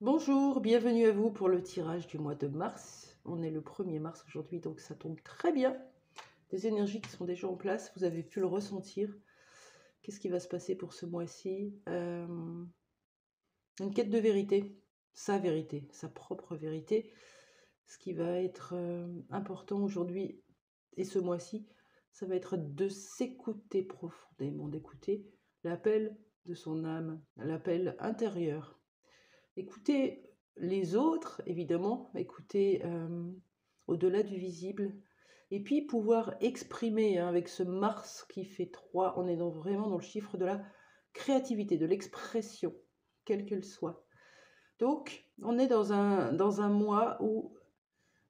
Bonjour, bienvenue à vous pour le tirage du mois de mars. On est le 1er mars aujourd'hui, donc ça tombe très bien. Des énergies qui sont déjà en place, vous avez pu le ressentir. Qu'est-ce qui va se passer pour ce mois-ci? Une quête de vérité, sa propre vérité. Ce qui va être important aujourd'hui et ce mois-ci, ça va être de s'écouter profondément, d'écouter l'appel de son âme, l'appel intérieur. Écouter les autres, évidemment, écouter au-delà du visible, et puis pouvoir exprimer avec ce Mars qui fait 3, on est vraiment dans le chiffre de la créativité, de l'expression, quelle qu'elle soit. Donc, on est dans un mois où,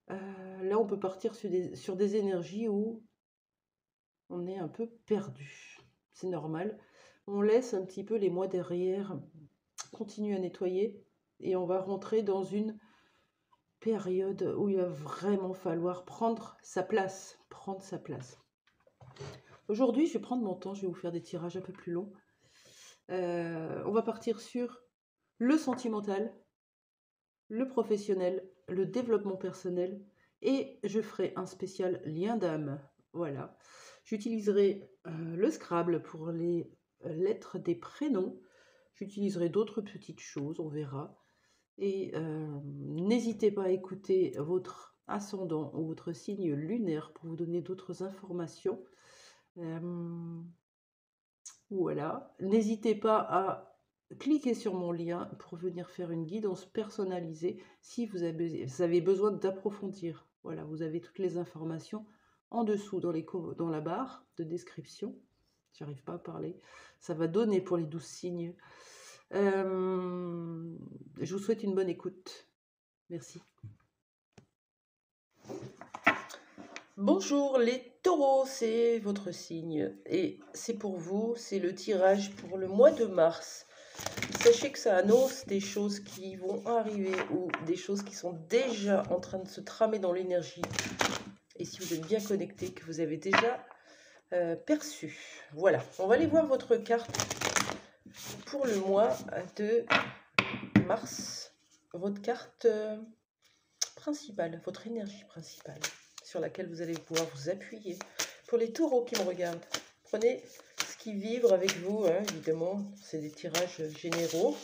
là, on peut partir sur des énergies où on est un peu perdu. C'est normal. On laisse un petit peu les mois derrière, continue à nettoyer, et on va rentrer dans une période où il va vraiment falloir prendre sa place. Aujourd'hui, je vais prendre mon temps, je vais vous faire des tirages un peu plus longs. On va partir sur le sentimental, le professionnel, le développement personnel, et je ferai un spécial lien d'âme. Voilà. J'utiliserai le Scrabble pour les lettres des prénoms. J'utiliserai d'autres petites choses, on verra. Et n'hésitez pas à écouter votre ascendant ou votre signe lunaire pour vous donner d'autres informations. Voilà. N'hésitez pas à cliquer sur mon lien pour venir faire une guidance personnalisée si vous avez besoin d'approfondir. Voilà, vous avez toutes les informations en dessous dans la barre de description. J'arrive pas à parler. Ça va donner pour les 12 signes. Je vous souhaite une bonne écoute. Merci. Bonjour les taureaux, c'est votre signe et c'est pour vous, c'est le tirage pour le mois de mars. Sachez que ça annonce des choses qui vont arriver ou des choses qui sont déjà en train de se tramer dans l'énergie. Et si vous êtes bien connecté, que vous avez déjà perçu. Voilà, on va aller voir votre carte pour le mois de mars. Votre carte principale, votre énergie principale, sur laquelle vous allez pouvoir vous appuyer. Pour les taureaux qui me regardent, prenez ce qui vibre avec vous, hein, évidemment, c'est des tirages généraux,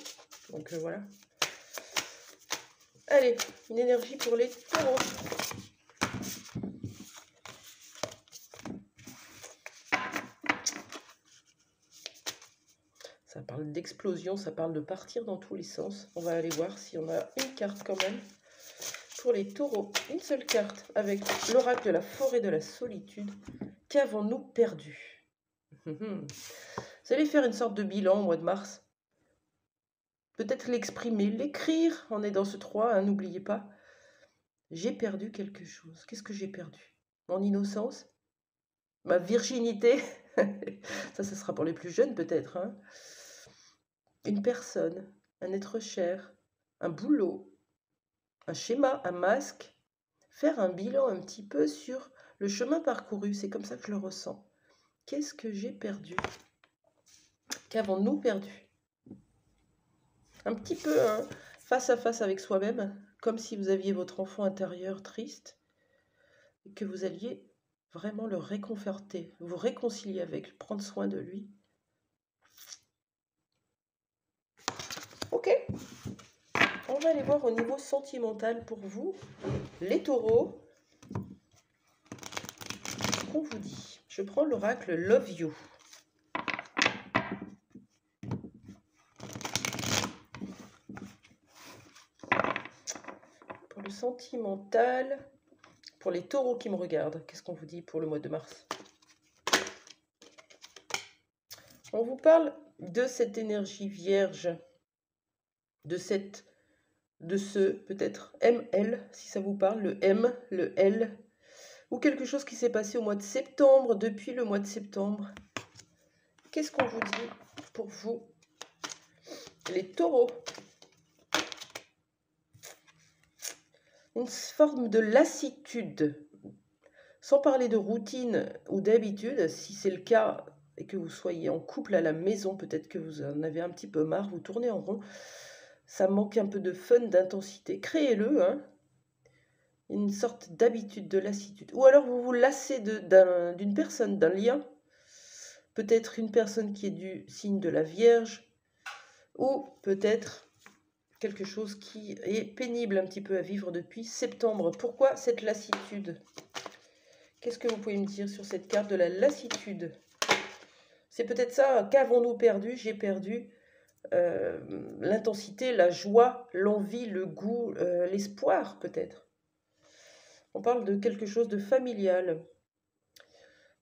donc voilà. Allez, une énergie pour les taureaux. Ça parle d'explosion, ça parle de partir dans tous les sens. On va aller voir si on a une carte quand même. Pour les taureaux, une seule carte avec l'oracle de la forêt de la solitude. Qu'avons-nous perdu? Vous allez faire une sorte de bilan au mois de mars. Peut-être l'exprimer, l'écrire. On est dans ce 3, hein, n'oubliez pas. J'ai perdu quelque chose. Qu'est-ce que j'ai perdu? Mon innocence? Ma virginité? Ça, ce sera pour les plus jeunes peut-être. Hein. Une personne, un être cher, un boulot, un schéma, un masque. Faire un bilan un petit peu sur le chemin parcouru. C'est comme ça que je le ressens. Qu'est-ce que j'ai perdu? Qu'avons-nous perdu? Un petit peu hein, face à face avec soi-même, comme si vous aviez votre enfant intérieur triste et que vous alliez vraiment le réconforter, vous réconcilier avec, prendre soin de lui. Ok, on va aller voir au niveau sentimental pour vous, les taureaux. Qu'on vous dit? Je prends l'oracle Love You. Pour le sentimental, pour les taureaux qui me regardent, qu'est-ce qu'on vous dit pour le mois de mars? On vous parle de cette énergie vierge, de ce peut-être ML, si ça vous parle, le M, le L, ou quelque chose qui s'est passé au mois de septembre, depuis le mois de septembre. Qu'est-ce qu'on vous dit pour vous, les taureaux? Une forme de lassitude, sans parler de routine ou d'habitude, si c'est le cas et que vous soyez en couple à la maison, peut-être que vous en avez un petit peu marre, vous tournez en rond. Ça manque un peu de fun, d'intensité. Créez-le, hein. Une sorte d'habitude, de lassitude. Ou alors vous vous lassez d'une personne, d'un lien. Peut-être une personne qui est du signe de la Vierge. Ou peut-être quelque chose qui est pénible un petit peu à vivre depuis septembre. Pourquoi cette lassitude? Qu'est-ce que vous pouvez me dire sur cette carte de la lassitude? C'est peut-être ça. Qu'avons-nous perdu? J'ai perdu l'intensité, la joie, l'envie, le goût, l'espoir peut-être. On parle de quelque chose de familial.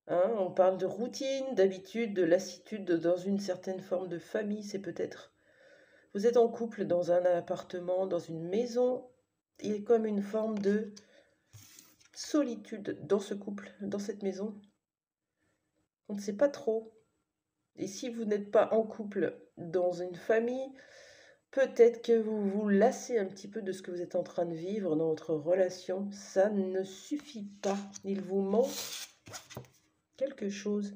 Hein, on parle de routine, d'habitude, de lassitude dans une certaine forme de famille. C'est peut-être... Vous êtes en couple dans un appartement, dans une maison. Il y a comme une forme de solitude dans ce couple, dans cette maison. On ne sait pas trop. Et si vous n'êtes pas en couple dans une famille, peut-être que vous vous lassez un petit peu de ce que vous êtes en train de vivre dans votre relation. Ça ne suffit pas. Il vous manque quelque chose.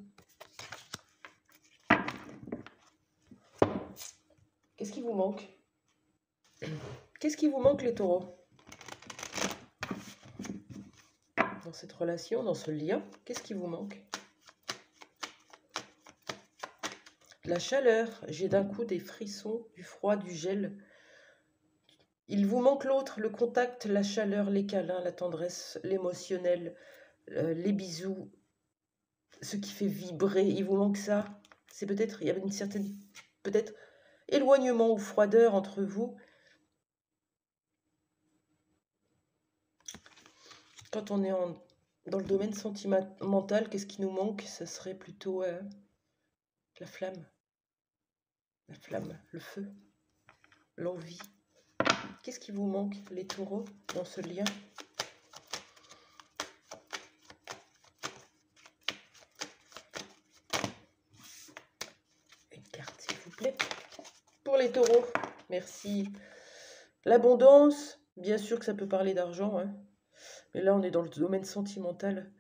Qu'est-ce qui vous manque? Qu'est-ce qui vous manque, les taureaux? Dans cette relation, dans ce lien, qu'est-ce qui vous manque? La chaleur. J'ai d'un coup des frissons, du froid, du gel. Il vous manque l'autre, le contact, la chaleur, les câlins, la tendresse, l'émotionnel, les bisous, ce qui fait vibrer. Il vous manque ça. C'est peut-être, il y avait une certaine, peut-être, éloignement ou froideur entre vous. Quand on est dans le domaine sentimental, qu'est-ce qui nous manque? Ça serait plutôt la flamme. La flamme, le feu, l'envie. Qu'est-ce qui vous manque, les taureaux, dans ce lien? Une carte, s'il vous plaît. Pour les taureaux, merci. L'abondance, bien sûr que ça peut parler d'argent, hein. Mais là, on est dans le domaine sentimental.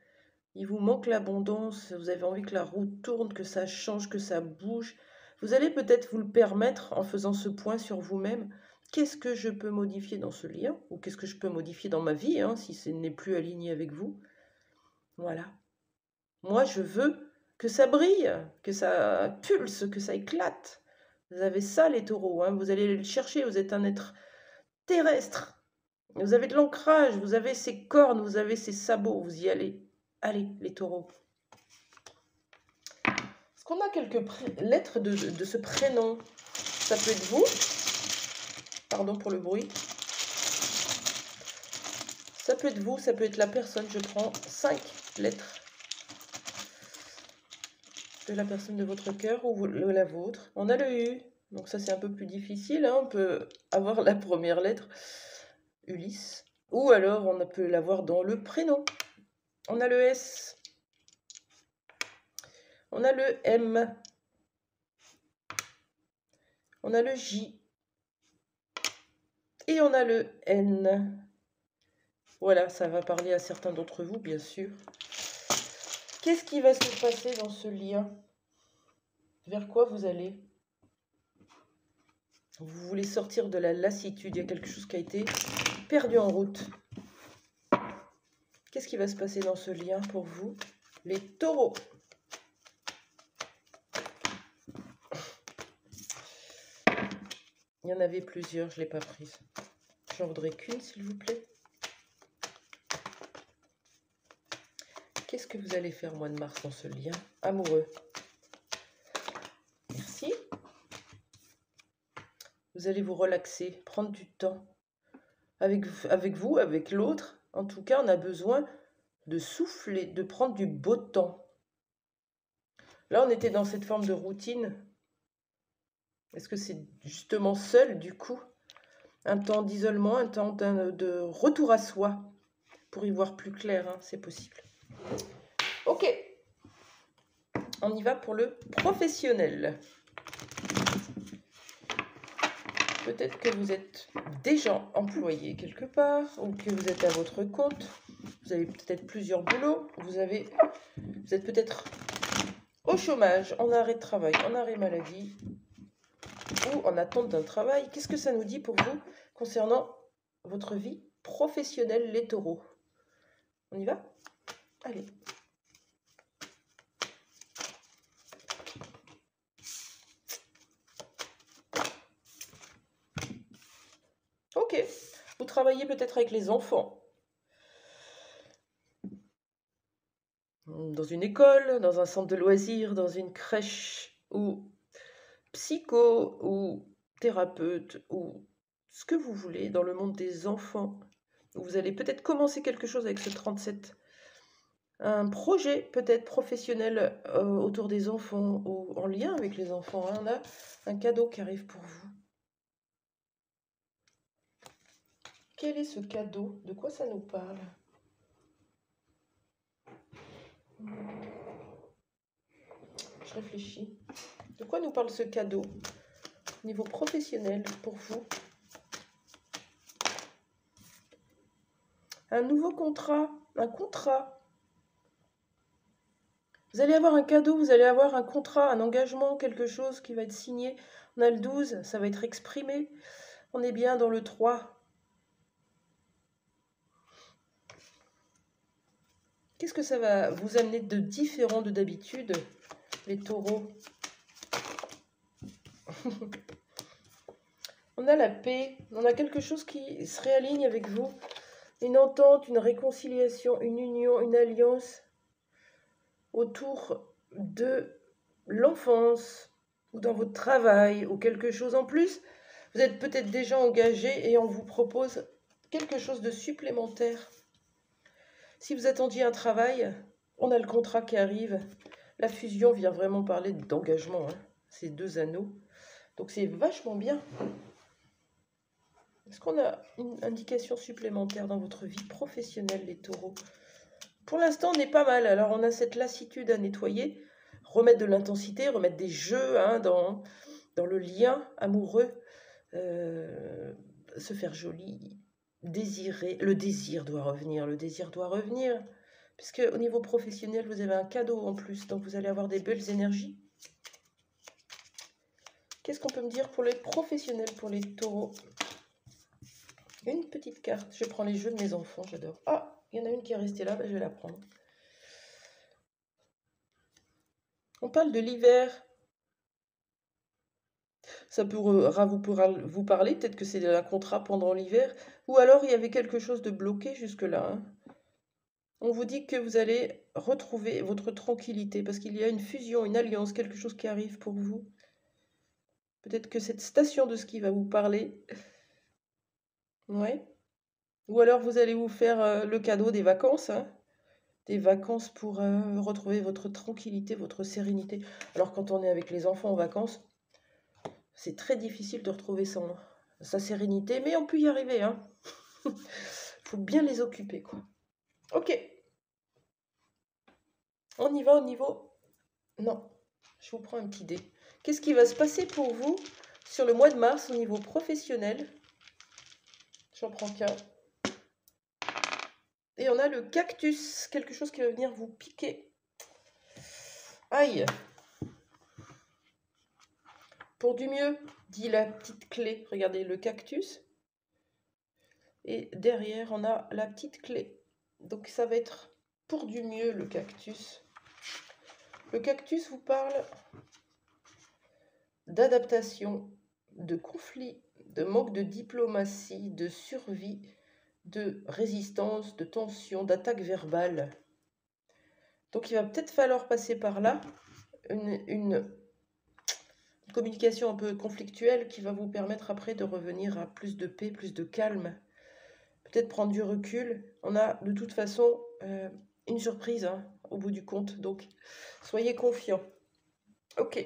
Il vous manque l'abondance, vous avez envie que la roue tourne, que ça change, que ça bouge. Vous allez peut-être vous le permettre en faisant ce point sur vous-même. Qu'est-ce que je peux modifier dans ce lien? Ou qu'est-ce que je peux modifier dans ma vie, hein, si ce n'est plus aligné avec vous? Voilà. Moi, je veux que ça brille, que ça pulse, que ça éclate. Vous avez ça, les taureaux, hein. Vous allez le chercher, vous êtes un être terrestre. Vous avez de l'ancrage, vous avez ces cornes, vous avez ces sabots, vous y allez. Allez, les taureaux. Est-ce qu'on a quelques lettres de ce prénom? Ça peut être vous. Pardon pour le bruit. Ça peut être vous, ça peut être la personne. Je prends 5 lettres de la personne de votre cœur ou la vôtre. On a le U. Donc ça, c'est un peu plus difficile, hein. On peut avoir la première lettre, Ulysse. Ou alors, on peut l'avoir dans le prénom. On a le S. On a le M. On a le J. Et on a le N. Voilà, ça va parler à certains d'entre vous, bien sûr. Qu'est-ce qui va se passer dans ce lien? Vers quoi vous allez? Vous voulez sortir de la lassitude. Il y a quelque chose qui a été perdu en route. Qu'est-ce qui va se passer dans ce lien pour vous, les taureaux? Il y en avait plusieurs, je ne l'ai pas prise. J'en voudrais qu'une, s'il vous plaît. Qu'est-ce que vous allez faire au mois de mars dans ce lien amoureux? Merci. Vous allez vous relaxer, prendre du temps. Avec vous, avec l'autre. En tout cas, on a besoin de souffler, de prendre du beau temps. Là, on était dans cette forme de routine. Est-ce que c'est justement seul, du coup? Un temps d'isolement, un temps de retour à soi. Pour y voir plus clair, hein, c'est possible. Ok. On y va pour le professionnel. Peut-être que vous êtes déjà employé quelque part ou que vous êtes à votre compte. Vous avez peut-être plusieurs boulots. Vous êtes peut-être au chômage, en arrêt de travail, en arrêt maladie. ou en attente d'un travail. Qu'est-ce que ça nous dit pour vous concernant votre vie professionnelle, les taureaux? On y va? Allez. Ok. Vous travaillez peut-être avec les enfants. Dans une école, dans un centre de loisirs, dans une crèche, ou psycho, ou thérapeute, ou ce que vous voulez, dans le monde des enfants. Vous allez peut-être commencer quelque chose avec ce 37. Un projet peut-être professionnel autour des enfants, ou en lien avec les enfants. Hein. On a un cadeau qui arrive pour vous. Quel est ce cadeau? De quoi ça nous parle? Je réfléchis. De quoi nous parle ce cadeau? Au niveau professionnel, pour vous. Un nouveau contrat, un contrat. Vous allez avoir un cadeau, vous allez avoir un contrat, un engagement, quelque chose qui va être signé. On a le 12, ça va être exprimé. On est bien dans le 3. Qu'est-ce que ça va vous amener de différent de d'habitude, les taureaux? On a la paix, on a quelque chose qui se réaligne avec vous. Une entente, une réconciliation, une union, une alliance autour de l'enfance ou dans votre travail ou quelque chose en plus. Vous êtes peut-être déjà engagé et on vous propose quelque chose de supplémentaire. Si vous attendiez un travail, on a le contrat qui arrive. La fusion vient vraiment parler d'engagement. Hein. C'est 2 anneaux. Donc c'est vachement bien. Est-ce qu'on a une indication supplémentaire dans votre vie professionnelle, les taureaux? Pour l'instant, on est pas mal. Alors on a cette lassitude à nettoyer. Remettre de l'intensité, remettre des jeux hein, dans le lien amoureux. Se faire joli. Désirer, le désir doit revenir, puisque au niveau professionnel, vous avez un cadeau en plus, donc vous allez avoir des belles énergies. Qu'est-ce qu'on peut me dire pour les professionnels, pour les taureaux? Une petite carte, je prends les jeux de mes enfants, j'adore. Ah, il y en a une qui est restée là, je vais la prendre. On parle de l'hiver. Ça pourra vous parler, peut-être que c'est un contrat pendant l'hiver, ou alors il y avait quelque chose de bloqué jusque-là. Hein. On vous dit que vous allez retrouver votre tranquillité, parce qu'il y a une fusion, une alliance, quelque chose qui arrive pour vous. Peut-être que cette station de ski va vous parler. Ouais. Ou alors vous allez vous faire le cadeau des vacances, hein. Des vacances pour retrouver votre tranquillité, votre sérénité. Alors quand on est avec les enfants en vacances, c'est très difficile de retrouver sa sérénité, mais on peut y arriver. Hein. Faut bien les occuper, quoi. Ok. On y va au niveau... Non, je vous prends un petit dé. Qu'est-ce qui va se passer pour vous sur le mois de mars au niveau professionnel? J'en prends qu'un. Et on a le cactus, quelque chose qui va venir vous piquer. Aïe. Pour du mieux, dit la petite clé. Regardez le cactus. Et derrière, on a la petite clé. Donc ça va être pour du mieux le cactus. Le cactus vous parle d'adaptation, de conflit, de manque de diplomatie, de survie, de résistance, de tension, d'attaque verbale. Donc il va peut-être falloir passer par là une communication un peu conflictuelle qui va vous permettre après de revenir à plus de paix, plus de calme. Peut-être prendre du recul. On a de toute façon une surprise hein, au bout du compte, donc soyez confiants. Ok.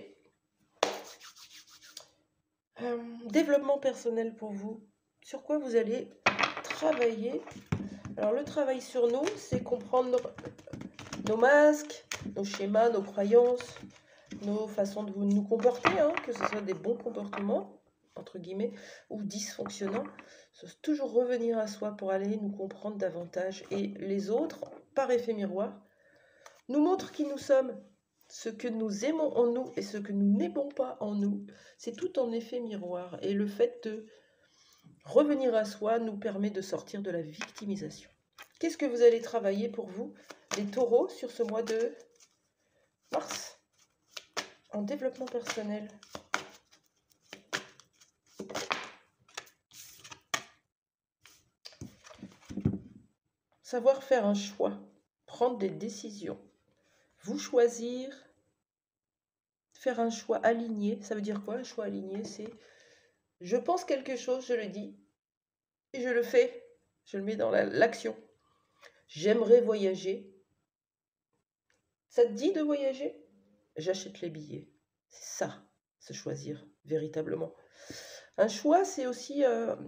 Développement personnel pour vous. Sur quoi vous allez travailler? Alors le travail sur nous, c'est comprendre nos masques, nos schémas, nos croyances, nos façons de nous comporter, hein, que ce soit des bons comportements, entre guillemets, ou dysfonctionnants. C'est toujours revenir à soi pour aller nous comprendre davantage. Et les autres, par effet miroir, nous montrent qui nous sommes. ce que nous aimons en nous et ce que nous n'aimons pas en nous, c'est tout en effet miroir. Et le fait de revenir à soi nous permet de sortir de la victimisation. Qu'est-ce que vous allez travailler pour vous, les taureaux, sur ce mois de mars en développement personnel? Savoir faire un choix, prendre des décisions. Vous choisir, faire un choix aligné. Ça veut dire quoi un choix aligné? C'est je pense quelque chose, je le dis, et je le fais. Je le mets dans l'action. J'aimerais voyager. Ça te dit de voyager? J'achète les billets. C'est ça, se choisir véritablement. Un choix, c'est aussi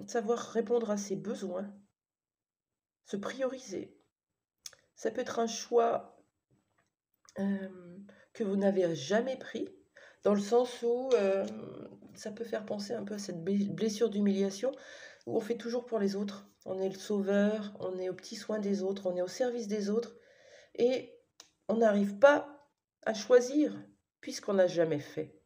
savoir répondre à ses besoins, se prioriser. Ça peut être un choix que vous n'avez jamais pris, dans le sens où ça peut faire penser un peu à cette blessure d'humiliation, où on fait toujours pour les autres. On est le sauveur, on est aux petits soins des autres, on est au service des autres, et on n'arrive pas à choisir, puisqu'on n'a jamais fait.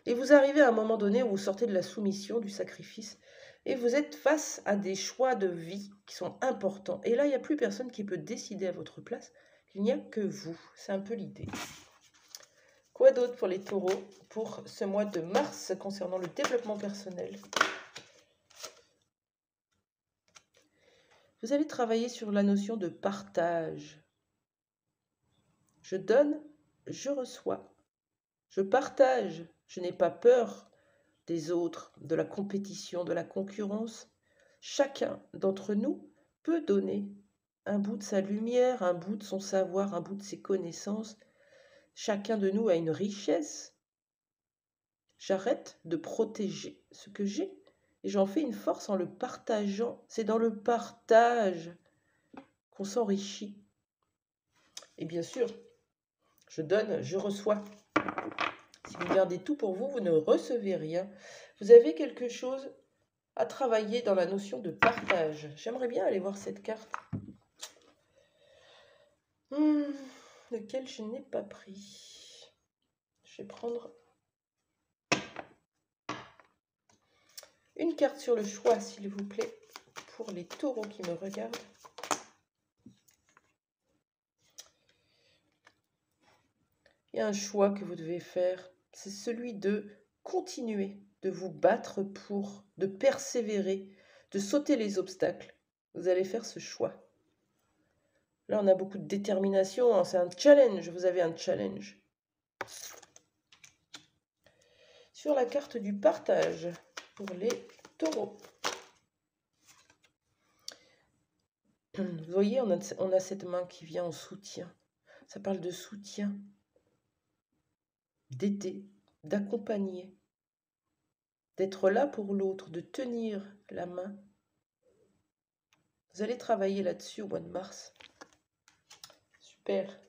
Et vous arrivez à un moment donné où vous sortez de la soumission, du sacrifice, et vous êtes face à des choix de vie qui sont importants. Et là, il n'y a plus personne qui peut décider à votre place. Il n'y a que vous. C'est un peu l'idée. Quoi d'autre pour les taureaux pour ce mois de mars concernant le développement personnel? Vous allez travailler sur la notion de partage. Je donne, je reçois. Je partage. Je n'ai pas peur des autres, de la compétition, de la concurrence. Chacun d'entre nous peut donner un bout de sa lumière, un bout de son savoir, un bout de ses connaissances. Chacun de nous a une richesse. J'arrête de protéger ce que j'ai et j'en fais une force en le partageant. C'est dans le partage qu'on s'enrichit. Et bien sûr, je donne, je reçois. Si vous gardez tout pour vous, vous ne recevez rien. Vous avez quelque chose à travailler dans la notion de partage. J'aimerais bien aller voir cette carte. Lequel je n'ai pas pris. Je vais prendre une carte sur le choix, s'il vous plaît, pour les taureaux qui me regardent. Il y a un choix que vous devez faire, c'est celui de continuer, de vous battre pour, de persévérer, de sauter les obstacles. Vous allez faire ce choix. Là, on a beaucoup de détermination, hein, c'est un challenge, vous avez un challenge. Sur la carte du partage, pour les taureaux. Vous voyez, on a cette main qui vient en soutien. Ça parle de soutien, d'aider, d'accompagner, d'être là pour l'autre, de tenir la main. Vous allez travailler là-dessus au mois de mars. Super.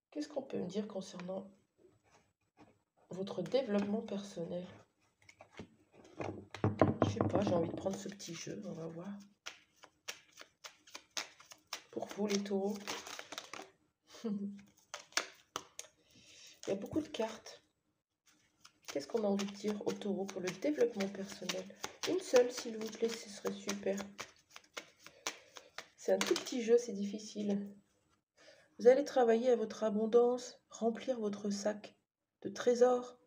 Qu'est-ce qu'on peut me dire concernant votre développement personnel? Je sais pas, j'ai envie de prendre ce petit jeu, on va voir. Pour vous les taureaux. Il y a beaucoup de cartes. Qu'est-ce qu'on a envie de dire aux taureaux pour le développement personnel? Une seule, s'il vous plaît, ce serait super. C'est un tout petit jeu, c'est difficile. Vous allez travailler à votre abondance, remplir votre sac de trésors.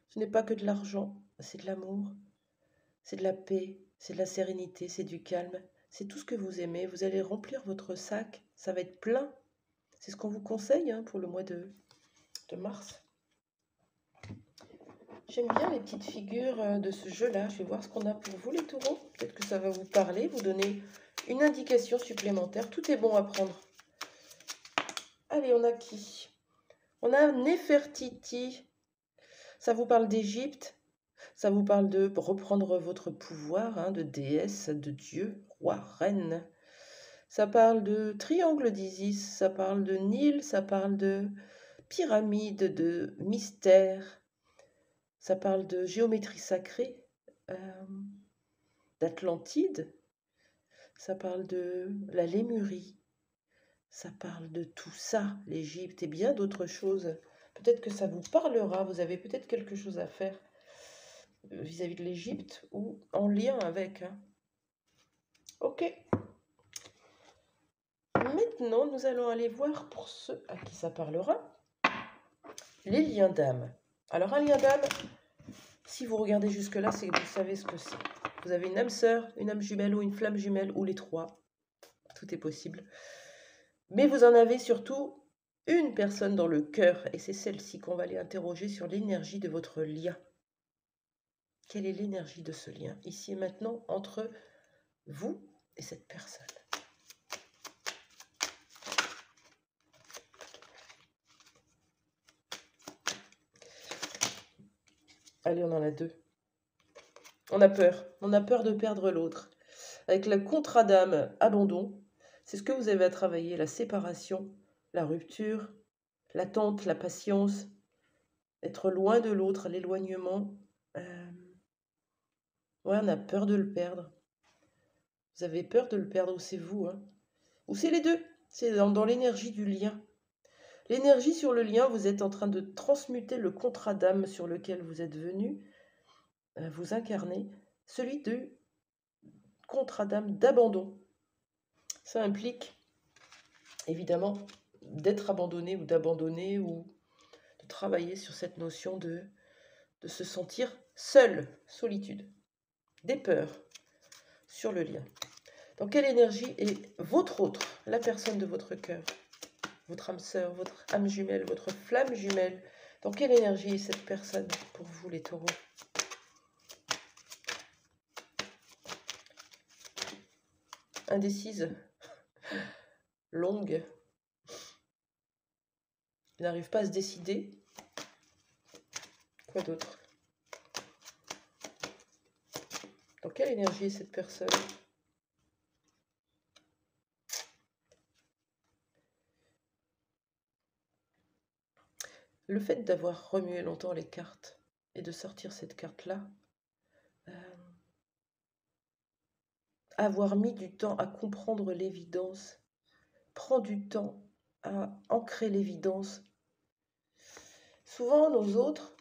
Ce n'est pas que de l'argent, c'est de l'amour, c'est de la paix, c'est de la sérénité, c'est du calme. C'est tout ce que vous aimez. Vous allez remplir votre sac, ça va être plein. C'est ce qu'on vous conseille pour le mois de mars. J'aime bien les petites figures de ce jeu-là. Je vais voir ce qu'on a pour vous, les taureaux. Peut-être que ça va vous parler, vous donner une indication supplémentaire. Tout est bon à prendre. Allez, on a qui? On a Néfertiti. Ça vous parle d'Égypte. Ça vous parle de reprendre votre pouvoir, de déesse, de dieu, roi, reine. Ça parle de triangle d'Isis. Ça parle de Nil. Ça parle de pyramide, de mystère. Ça parle de géométrie sacrée, d'Atlantide. Ça parle de la Lémurie. Ça parle de tout ça, l'Égypte et bien d'autres choses. Peut-être que ça vous parlera, vous avez peut-être quelque chose à faire vis-à-vis de l'Égypte ou en lien avec. Hein. Ok. Maintenant, nous allons aller voir pour ceux à qui ça parlera, les liens d'âme. Alors un lien d'âme, si vous regardez jusque-là, c'est que vous savez ce que c'est. Vous avez une âme sœur, une âme jumelle ou une flamme jumelle, ou les trois. Tout est possible. Mais vous en avez surtout une personne dans le cœur, et c'est celle-ci qu'on va aller interroger sur l'énergie de votre lien. Quelle est l'énergie de ce lien, ici et maintenant, entre vous et cette personne? Allez, on en a deux. On a peur de perdre l'autre. Avec la contrat d'âme, abandon, c'est ce que vous avez à travailler, la séparation, la rupture, l'attente, la patience, être loin de l'autre, l'éloignement. Ouais, on a peur de le perdre. Vous avez peur de le perdre, ou c'est vous, hein? Ou c'est les deux, c'est dans l'énergie du lien. L'énergie sur le lien, vous êtes en train de transmuter le contrat d'âme sur lequel vous êtes venu, vous incarner, celui de contrat d'âme d'abandon. Ça implique, évidemment, d'être abandonné ou d'abandonner ou de travailler sur cette notion de se sentir seul, solitude, des peurs sur le lien. Dans quelle énergie est votre autre, la personne de votre cœur, votre âme sœur, votre âme jumelle, votre flamme jumelle? Dans quelle énergie est cette personne pour vous, les taureaux? Indécise, longue, il n'arrive pas à se décider. Quoi d'autre? Dans quelle énergie est cette personne? Le fait d'avoir remué longtemps les cartes et de sortir cette carte-là, avoir mis du temps à comprendre l'évidence, prend du temps à ancrer l'évidence. Souvent, nos autres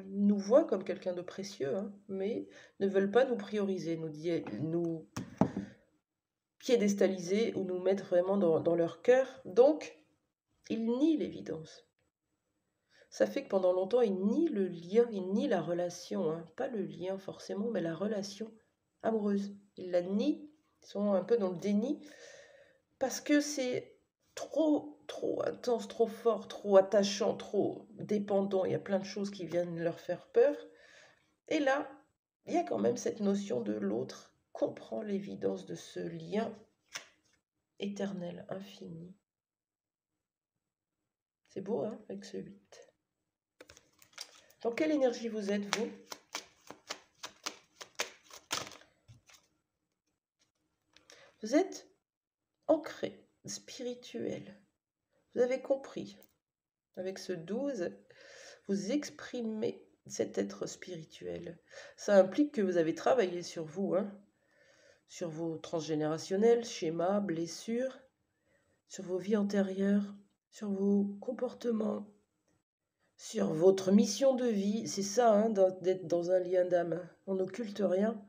nous voient comme quelqu'un de précieux, hein, mais ne veulent pas nous prioriser, nous piédestaliser ou nous mettre vraiment dans leur cœur. Donc, ils nient l'évidence. Ça fait que pendant longtemps, ils nient le lien, ils nient la relation. Hein. Pas le lien forcément, mais la relation amoureuse. Ils la nient, ils sont un peu dans le déni, parce que c'est trop intense, trop fort, trop attachant, trop dépendant. Il y a plein de choses qui viennent leur faire peur. Et là, il y a quand même cette notion de l'autre comprend l'évidence de ce lien éternel, infini. C'est beau, hein, avec ce 8. Dans quelle énergie vous êtes, vous? Vous êtes ancré, spirituel. Vous avez compris. Avec ce 12, vous exprimez cet être spirituel. Ça implique que vous avez travaillé sur vous, hein, sur vos transgénérationnels, schémas, blessures, sur vos vies antérieures, sur vos comportements, sur votre mission de vie. C'est ça, hein, d'être dans un lien d'âme. On n'occulte rien.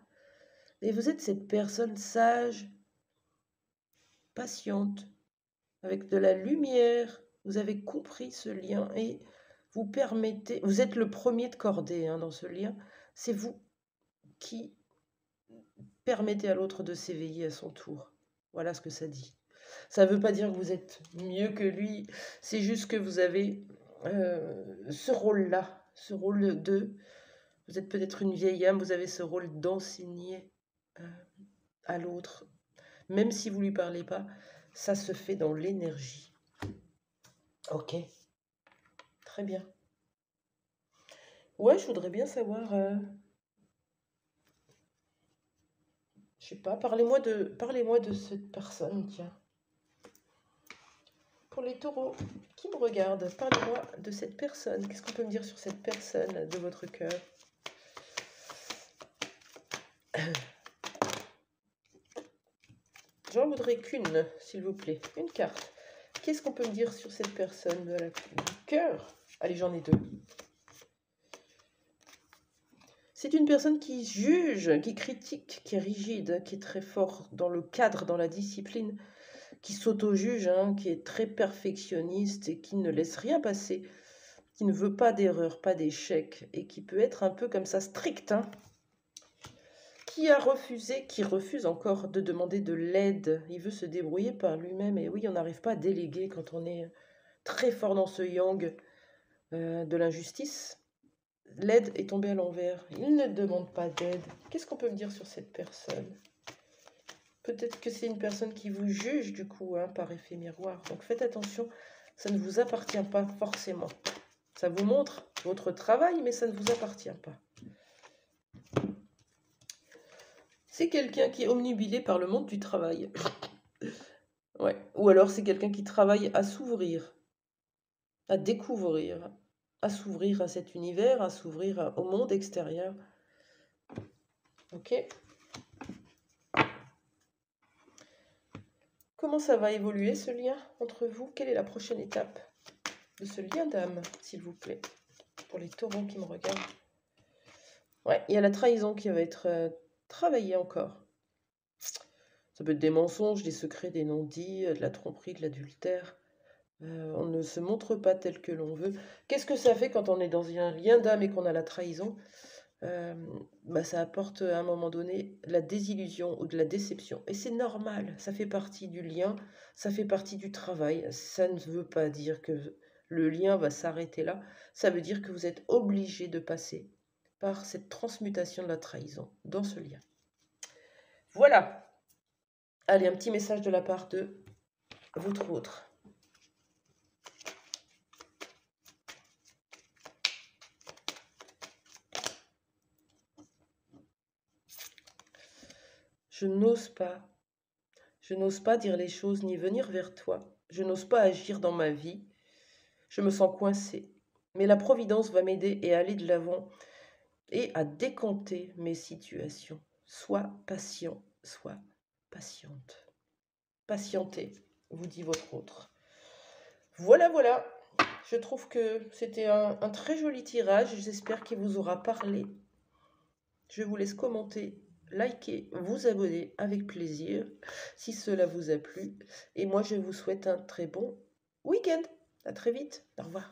Et vous êtes cette personne sage, patiente, avec de la lumière. Vous avez compris ce lien et vous permettez, vous êtes le premier de cordée, hein, dans ce lien. C'est vous qui permettez à l'autre de s'éveiller à son tour. Voilà ce que ça dit. Ça ne veut pas dire que vous êtes mieux que lui, c'est juste que vous avez ce rôle-là, ce rôle de... Vous êtes peut-être une vieille âme, vous avez ce rôle d'enseigner à l'autre. Même si vous ne lui parlez pas, ça se fait dans l'énergie. Ok, très bien. Ouais, je voudrais bien savoir... je sais pas, parlez-moi de cette personne, tiens. Pour les taureaux qui me regardent, parlez-moi de cette personne. Qu'est-ce qu'on peut me dire sur cette personne de votre cœur? J'en voudrais qu'une, s'il vous plaît. Une carte. Qu'est-ce qu'on peut me dire sur cette personne de la cœur? Allez, j'en ai 2. C'est une personne qui juge, qui critique, qui est rigide, qui est très fort dans le cadre, dans la discipline, qui s'auto-juge, hein, qui est très perfectionniste et qui ne laisse rien passer, qui ne veut pas d'erreur, pas d'échec, et qui peut être un peu comme ça strict, hein, qui a refusé, qui refuse encore de demander de l'aide. Il veut se débrouiller par lui-même, et oui, on n'arrive pas à déléguer quand on est très fort dans ce yang de l'injustice. L'aide est tombée à l'envers. Il ne demande pas d'aide. Qu'est-ce qu'on peut me dire sur cette personne? Peut-être que c'est une personne qui vous juge, du coup, hein, par effet miroir. Donc faites attention, ça ne vous appartient pas forcément. Ça vous montre votre travail, mais ça ne vous appartient pas. C'est quelqu'un qui est omnubilé par le monde du travail. Ouais. Ou alors c'est quelqu'un qui travaille à s'ouvrir, à découvrir, à s'ouvrir à cet univers, à s'ouvrir au monde extérieur. Ok. Comment ça va évoluer ce lien entre vous? Quelle est la prochaine étape de ce lien d'âme, s'il vous plaît, pour les taureaux qui me regardent? Ouais, il y a la trahison qui va être travaillée encore. Ça peut être des mensonges, des secrets, des non-dits, de la tromperie, de l'adultère. On ne se montre pas tel que l'on veut. Qu'est-ce que ça fait quand on est dans un lien d'âme et qu'on a la trahison? Ça apporte à un moment donné la désillusion ou de la déception. Et c'est normal, ça fait partie du lien, ça fait partie du travail. Ça ne veut pas dire que le lien va s'arrêter là. Ça veut dire que vous êtes obligé de passer par cette transmutation de la trahison dans ce lien. Voilà. Allez, un petit message de la part de votre autre. Je n'ose pas dire les choses ni venir vers toi. Je n'ose pas agir dans ma vie. Je me sens coincée. Mais la Providence va m'aider et aller de l'avant et à décanter mes situations. Sois patient, sois patiente. Patientez, vous dit votre autre. Voilà, voilà. Je trouve que c'était un très joli tirage. J'espère qu'il vous aura parlé. Je vous laisse commenter, liker, vous abonner avec plaisir si cela vous a plu. Et moi, je vous souhaite un très bon week-end. À très vite. Au revoir.